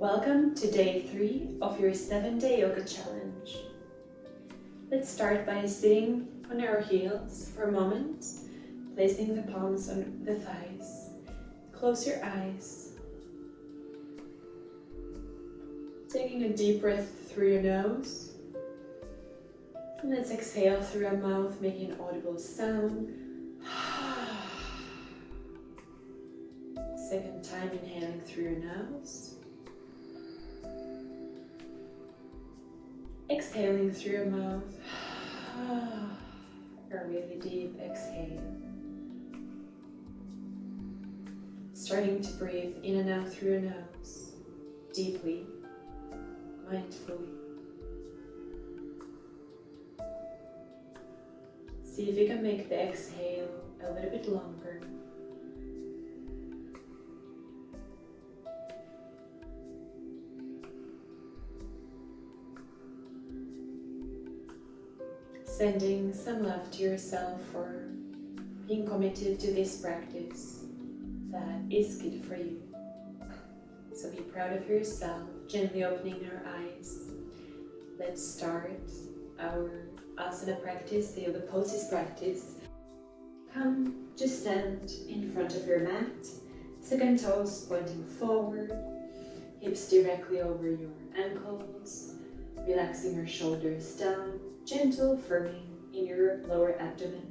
Welcome to day 3 of your 7-day yoga challenge. Let's start by sitting on our heels for a moment, placing the palms on the thighs. Close your eyes. Taking a deep breath through your nose. And let's exhale through our mouth, making an audible sound. Second time, inhaling through your nose. Exhaling through your mouth. A really deep exhale. Starting to breathe in and out through your nose, deeply, mindfully. See if you can make the exhale a little bit longer. Sending some love to yourself for being committed to this practice that is good for you. So be proud of yourself, gently opening your eyes. Let's start our asana practice, the yoga poses practice. Come, just stand in front of your mat, second toes pointing forward, hips directly over your ankles, relaxing your shoulders down, gentle firming in your lower abdomen.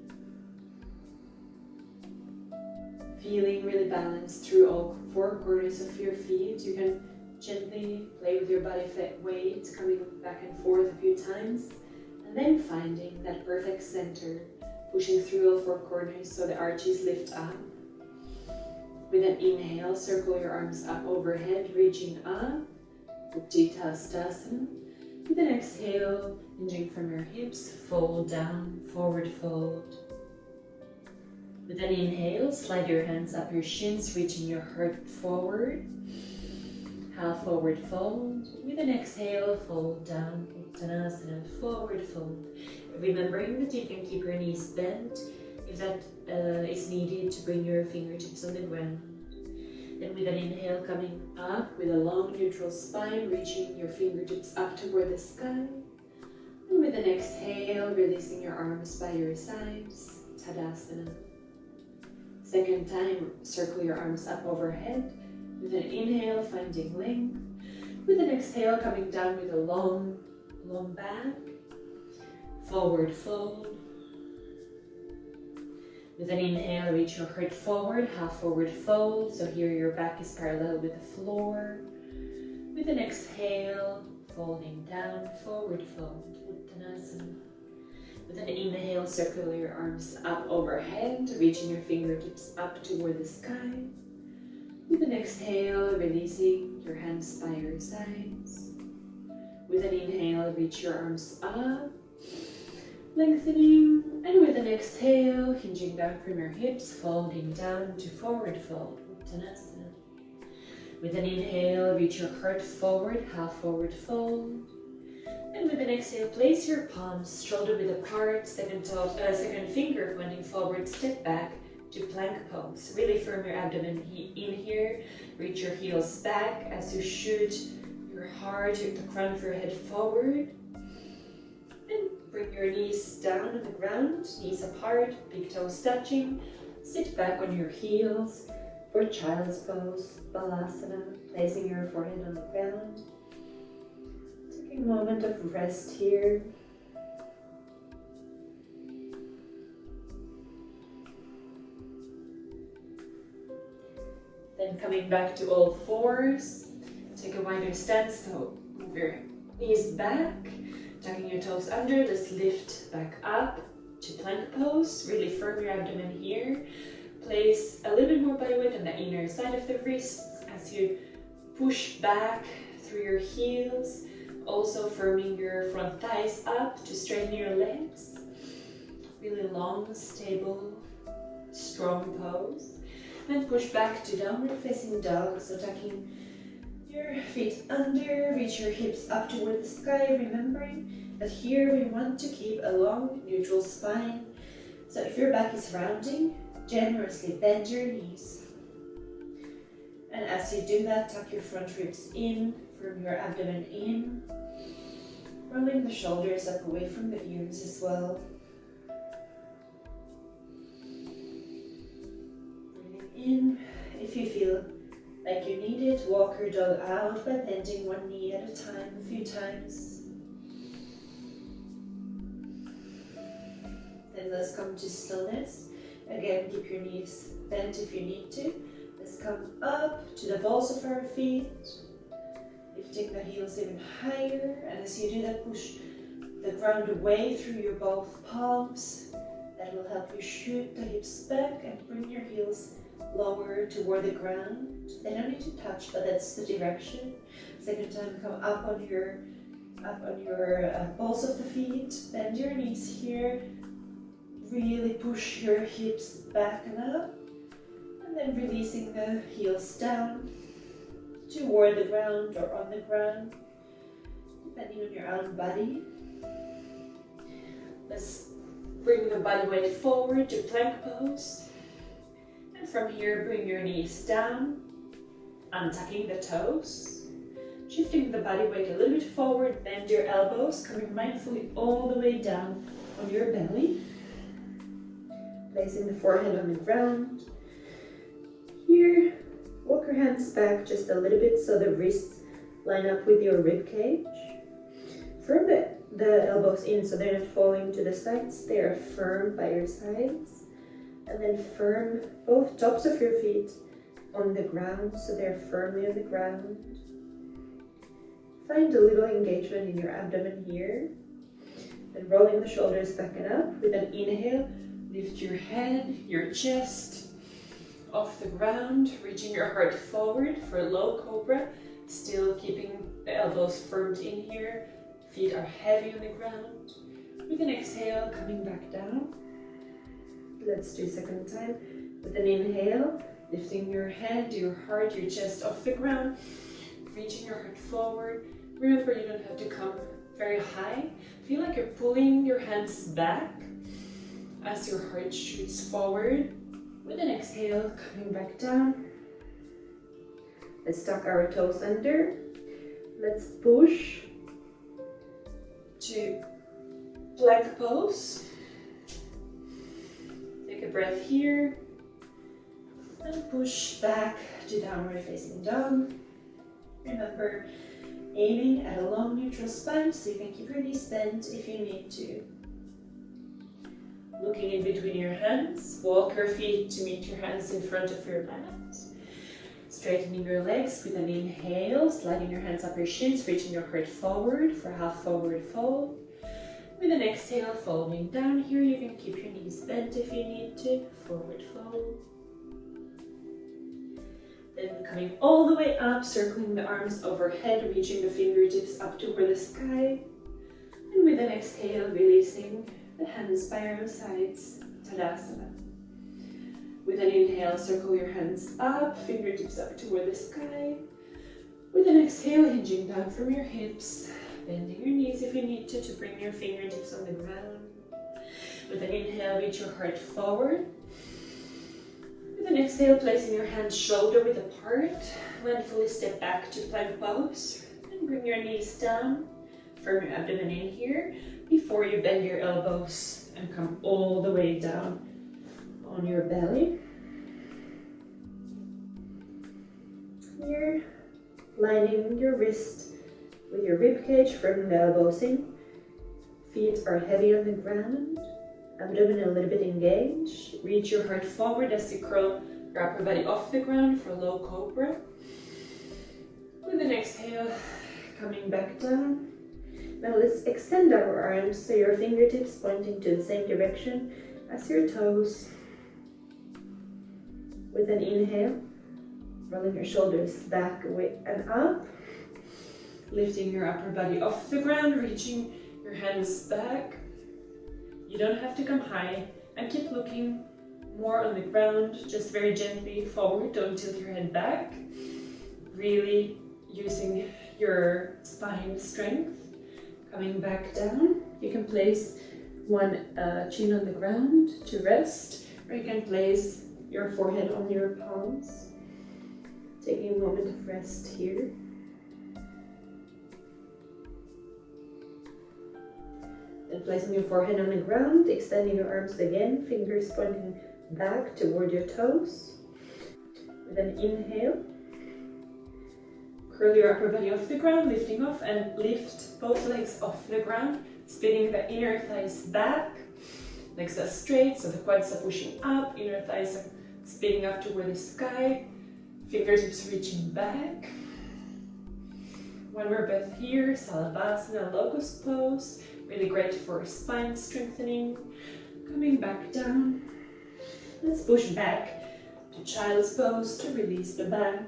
Feeling really balanced through all 4 corners of your feet. You can gently play with your body weight, coming back and forth a few times, and then finding that perfect center, pushing through all 4 corners so the arches lift up. With an inhale, circle your arms up overhead, reaching up, Tadasana. With an exhale, hinging from your hips, fold down, forward fold. With an inhale, slide your hands up your shins, reaching your heart forward. Half forward fold. With an exhale, fold down, Tadasana, forward fold. Remembering that you can keep your knees bent if that is needed to bring your fingertips on the ground. Then with an inhale, coming up with a long neutral spine, reaching your fingertips up toward the sky. And with an exhale, releasing your arms by your sides, Tadasana. Second time, circle your arms up overhead. With an inhale, finding length. With an exhale, coming down with a long back. Forward fold. With an inhale, reach your heart forward, half forward fold. So here your back is parallel with the floor. With an exhale, folding down, forward fold, Uttanasana. With an inhale, circle your arms up overhead, reaching your fingertips up toward the sky. With an exhale, releasing your hands by your sides. With an inhale, reach your arms up, lengthening, and with an exhale, hinging down from your hips, folding down to forward fold, Uttanasana. With an inhale, reach your heart forward, half forward fold. And with an exhale, place your palms shoulder width apart, second finger pointing forward, step back to plank pose. Really firm your abdomen in here, reach your heels back as you shoot your heart, the crown of your head forward. Bring your knees down on the ground, knees apart, big toes touching. Sit back on your heels for child's pose, Balasana, placing your forehead on the ground. Taking a moment of rest here. Then coming back to all fours, take a wider stance, so move your knees back. Tucking your toes under, just lift back up to plank pose. Really firm your abdomen here. Place a little bit more body weight on the inner side of the wrists as you push back through your heels. Also firming your front thighs up to straighten your legs. Really long, stable, strong pose. And push back to downward facing dog. So tucking your feet under, reach your hips up toward the sky, remembering that here we want to keep a long neutral spine. So if your back is rounding, generously bend your knees. And as you do that, tuck your front ribs in, firm your abdomen in, rolling the shoulders up away from the ears as well. Breathing in. If you feel like you need it, walk your dog out by bending one knee at a time a few times. Then let's come to stillness. Again, keep your knees bent if you need to. Let's come up to the balls of our feet, lifting the heels even higher. And as you do that, push the ground away through your both palms. That will help you shoot the hips back and bring your heels lower toward the ground. They don't need to touch, but that's the direction. Second time, come up on your balls of the feet. Bend your knees here. Really push your hips back and up. And then releasing the heels down toward the ground or on the ground, depending on your own body. Let's bring the body weight forward to plank pose. And from here, bring your knees down, untucking the toes, shifting the body weight a little bit forward, bend your elbows, coming mindfully all the way down on your belly. Placing the forehead on the ground. Here, walk your hands back just a little bit so the wrists line up with your rib cage. Firm the elbows in so they're not falling to the sides. They are firm by your sides. And then firm both tops of your feet on the ground so they're firmly on the ground. Find a little engagement in your abdomen here. And rolling the shoulders back and up with an inhale. Lift your head, your chest off the ground, reaching your heart forward for a low cobra, still keeping the elbows firmed in here. Feet are heavy on the ground. With an exhale, coming back down. Let's do second time. With an inhale, lifting your head, your heart, your chest off the ground, reaching your heart forward. Remember, you don't have to come very high. Feel like you're pulling your hands back as your heart shoots forward. With an exhale, coming back down. Let's tuck our toes under. Let's push to plank pose. Take a breath here. And push back to downward facing dog. Remember, aiming at a long neutral spine so you can keep your knees bent if you need to. Looking in between your hands, walk your feet to meet your hands in front of your mat. Straightening your legs with an inhale, sliding your hands up your shins, reaching your heart forward for half forward fold. With an exhale, folding down here, you can keep your knees bent if you need to, forward fold. Then coming all the way up, circling the arms overhead, reaching the fingertips up toward the sky. And with an exhale, releasing the hands by your sides, Tadasana. With an inhale, circle your hands up, fingertips up toward the sky. With an exhale, hinging down from your hips, bending your knees if you need to bring your fingertips on the ground. With an inhale, reach your heart forward. With an exhale, placing your hands shoulder width apart, mindfully step back to plank pose and bring your knees down. Firm your abdomen in here before you bend your elbows and come all the way down on your belly. Here, lining your wrist with your rib cage, firming the elbows in. Feet are heavy on the ground, abdomen a little bit engaged. Reach your heart forward as you curl your upper body off the ground for low cobra. With an exhale, coming back down. Now let's extend our arms so your fingertips pointing to the same direction as your toes. With an inhale, rolling your shoulders back, away and up. Lifting your upper body off the ground, reaching your hands back. You don't have to come high and keep looking more on the ground, just very gently forward, don't tilt your head back. Really using your spine strength. Coming back down, you can place one chin on the ground to rest, or you can place your forehead on your palms. Taking a moment of rest here. Then placing your forehead on the ground, extending your arms again, fingers pointing back toward your toes. With an inhale, curl your upper body off the ground, lifting off, and lift both legs off the ground, spinning the inner thighs back. Legs are straight, so the quads are pushing up, inner thighs are spinning up toward the sky, fingertips reaching back. One more breath here, Salabasana, locust pose. Really great for spine strengthening. Coming back down. Let's push back to child's pose to release the back.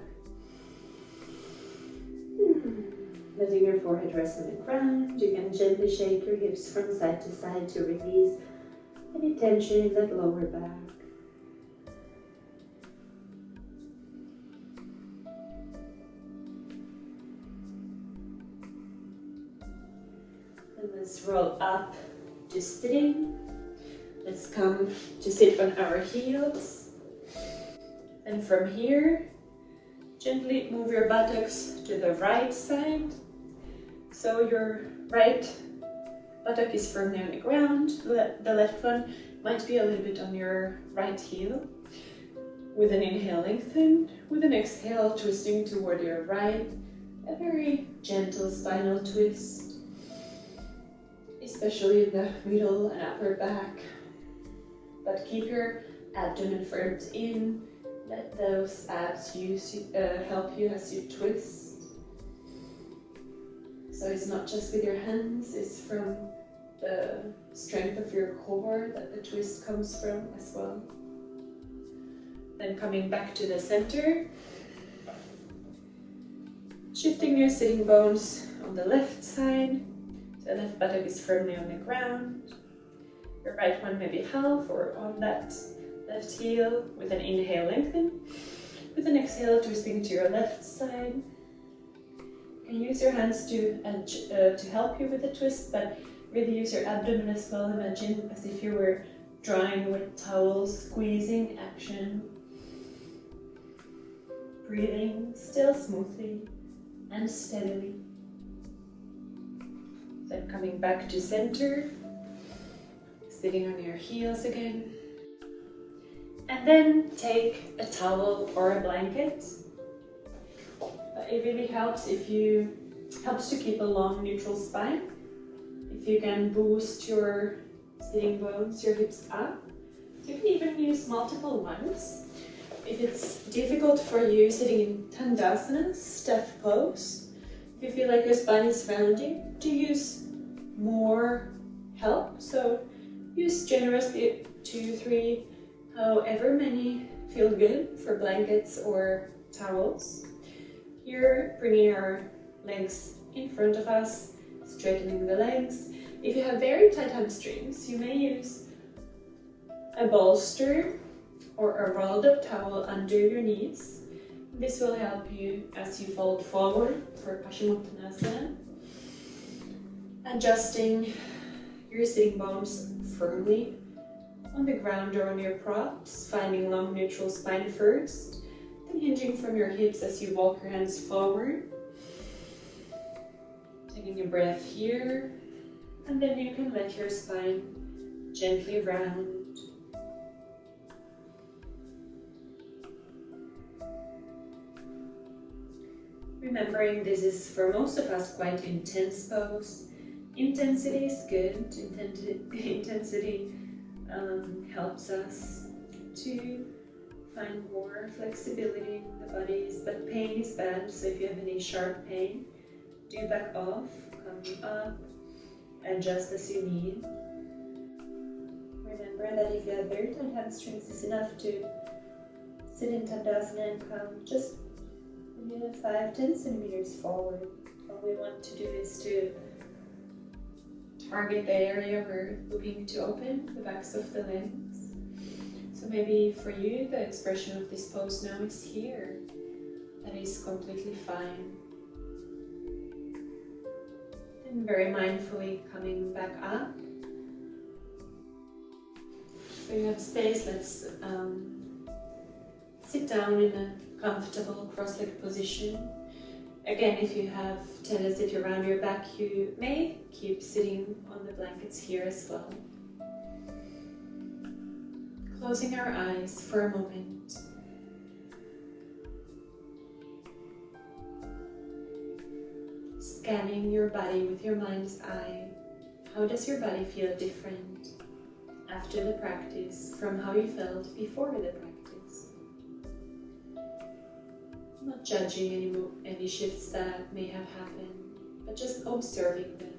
Letting your forehead rest on the ground. You can gently shake your hips from side to side to release any tension in that lower back. And let's roll up to sitting. Let's come to sit on our heels. And from here, gently move your buttocks to the right side. So your right buttock is firmly on the ground. The left one might be a little bit on your right heel. With an inhale, lengthen. With an exhale, twisting toward your right. A very gentle spinal twist, especially in the middle and upper back. But keep your abdomen firmed in. Let those abs help you as you twist. So it's not just with your hands, it's from the strength of your core that the twist comes from as well. Then coming back to the center. Shifting your sitting bones on the left side. The left buttock is firmly on the ground. Your right one maybe half or on that left heel. With an inhale, lengthen. With an exhale, twisting to your left side. You can use your hands to help you with the twist, but really use your abdomen as well. Imagine as if you were drying with towels, squeezing action. Breathing still smoothly and steadily. Then coming back to center, sitting on your heels again. And then take a towel or a blanket. It really helps helps to keep a long neutral spine. If you can boost your sitting bones, your hips up. You can even use multiple ones. If it's difficult for you sitting in Tadasana, stiff pose, if you feel like your spine is rounding, to use more help. So use generously 2, 3, however many feel good for blankets or towels. Here, bringing our legs in front of us, straightening the legs. If you have very tight hamstrings, you may use a bolster or a rolled up towel under your knees. This will help you as you fold forward for Paschimottanasana. Adjusting your sitting bones firmly on the ground or on your props, finding long neutral spine first. Then hinging from your hips as you walk your hands forward. Taking a breath here, and then you can let your spine gently round. Remembering this is for most of us quite intense pose. Intensity is good. Intensity helps us to find more flexibility in the bodies, but pain is bad, so if you have any sharp pain, do back off, come up, adjust as you need. Remember that if you have very tight hamstrings, it's enough to sit in Tadasana and come just 5-10 centimeters forward. All we want to do is to target the area we're looking to open, the backs of the legs. So maybe for you, the expression of this pose now is here. That is completely fine. And very mindfully coming back up. If you have space, let's sit down in a comfortable cross-legged position. Again, if you have tenacity around your back, you may keep sitting on the blankets here as well. Closing our eyes for a moment. Scanning your body with your mind's eye. How does your body feel different after the practice from how you felt before the practice? Not judging any shifts that may have happened, but just observing them.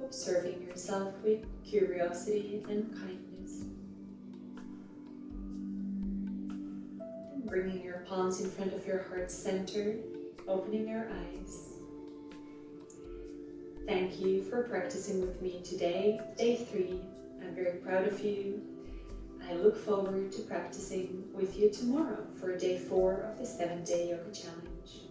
Observing yourself with curiosity and kindness. And bringing your palms in front of your heart center, opening your eyes. Thank you for practicing with me today, day 3. I'm very proud of you. I look forward to practicing with you tomorrow for day 4 of the 7-day yoga challenge.